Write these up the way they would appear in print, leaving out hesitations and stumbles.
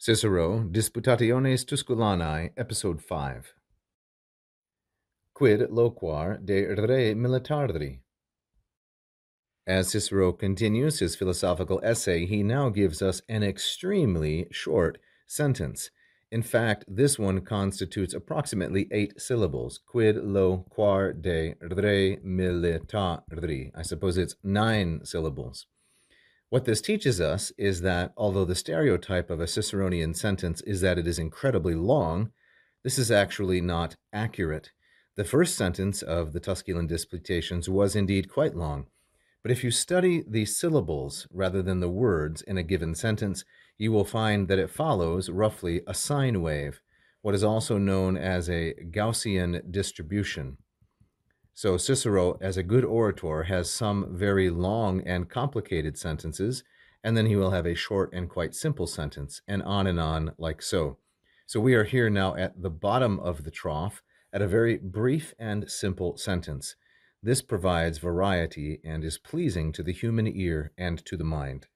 Cicero, Disputationes Tusculanae, Episode 5. Quid loquar de re militari? As Cicero continues his philosophical essay, he now gives us an extremely short sentence. In fact, this one constitutes approximately 8 syllables. Quid loquar de re militari. I suppose it's 9 syllables. What this teaches us is that although the stereotype of a Ciceronian sentence is that it is incredibly long, this is actually not accurate. The first sentence of the Tusculan Disputations was indeed quite long, but if you study the syllables rather than the words in a given sentence, you will find that it follows roughly a sine wave, what is also known as a Gaussian distribution. So Cicero, as a good orator, has some very long and complicated sentences, and then he will have a short and quite simple sentence, and on like so. So we are here now at the bottom of the trough at a very brief and simple sentence. This provides variety and is pleasing to the human ear and to the mind.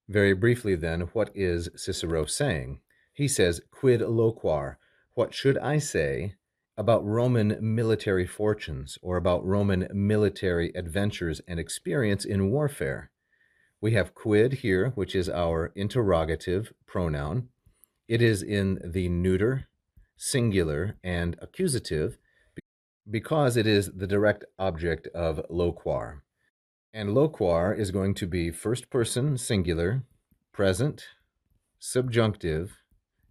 Very briefly then, what is Cicero saying? He says, quid loquar, what should I say about Roman military fortunes or about Roman military adventures and experience in warfare? We have quid here, which is our interrogative pronoun. It is in the neuter, singular, and accusative because it is the direct object of loquar. And loquar is going to be first person singular, present, subjunctive,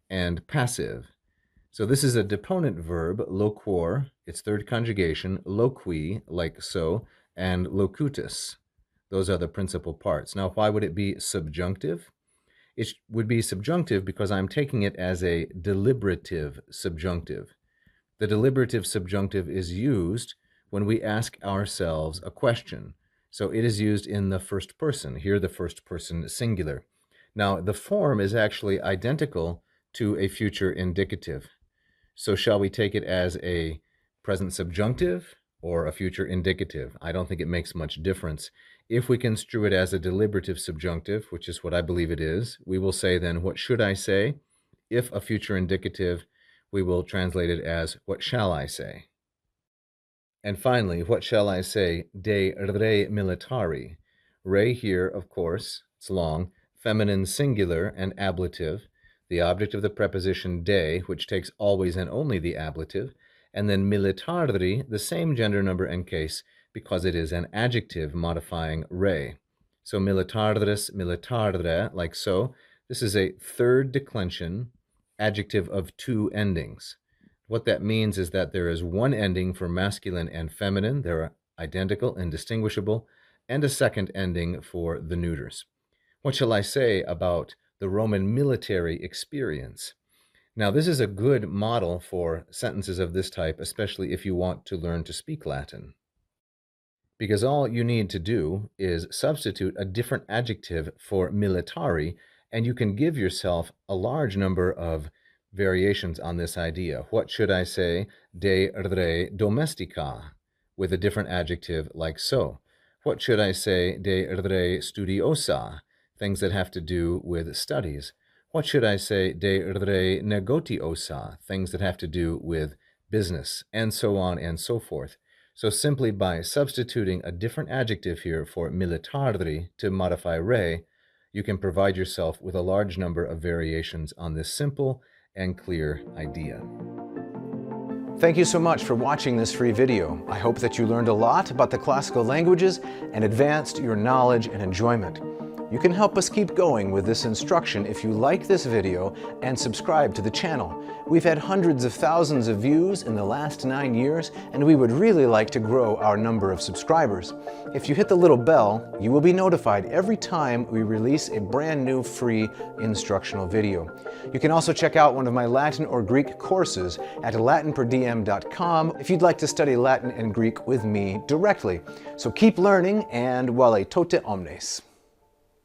and passive. So this is a deponent verb, loquor, its third conjugation, loqui, like so, and locutus. Those are the principal parts. Now, why would it be subjunctive? It would be subjunctive because I'm taking it as a deliberative subjunctive. The deliberative subjunctive is used when we ask ourselves a question. So it is used in the first person, here the first person singular. Now, the form is actually identical to a future indicative. So shall we take it as a present subjunctive or a future indicative? I don't think it makes much difference. If we construe it as a deliberative subjunctive, which is what I believe it is, we will say then, what should I say? If a future indicative, we will translate it as, what shall I say? And finally, what shall I say de re militari? Re here, of course, it's long, feminine singular and ablative, the object of the preposition de, which takes always and only the ablative, and then militari, the same gender, number, and case, because it is an adjective modifying re. So militaris, militare, like so. This is a third declension adjective of 2 endings. What that means is that there is one ending for masculine and feminine, they're identical, indistinguishable, and a second ending for the neuters. What shall I say about the Roman military experience? Now, this is a good model for sentences of this type, especially if you want to learn to speak Latin. Because all you need to do is substitute a different adjective for militari, and you can give yourself a large number of variations on this idea. What should I say de re domestica with a different adjective like so? What should I say de re studiosa, things that have to do with studies? What should I say de re negotiosa, things that have to do with business, and so on and so forth. So simply by substituting a different adjective here for militari to modify re, you can provide yourself with a large number of variations on this simple and clear idea. Thank you so much for watching this free video. I hope that you learned a lot about the classical languages and advanced your knowledge and enjoyment. You can help us keep going with this instruction if you like this video and subscribe to the channel. We've had hundreds of thousands of views in the last 9 years, and we would really like to grow our number of subscribers. If you hit the little bell, you will be notified every time we release a brand new free instructional video. You can also check out one of my Latin or Greek courses at LatinPerDiem.com if you'd like to study Latin and Greek with me directly. So keep learning, and vale tote omnes.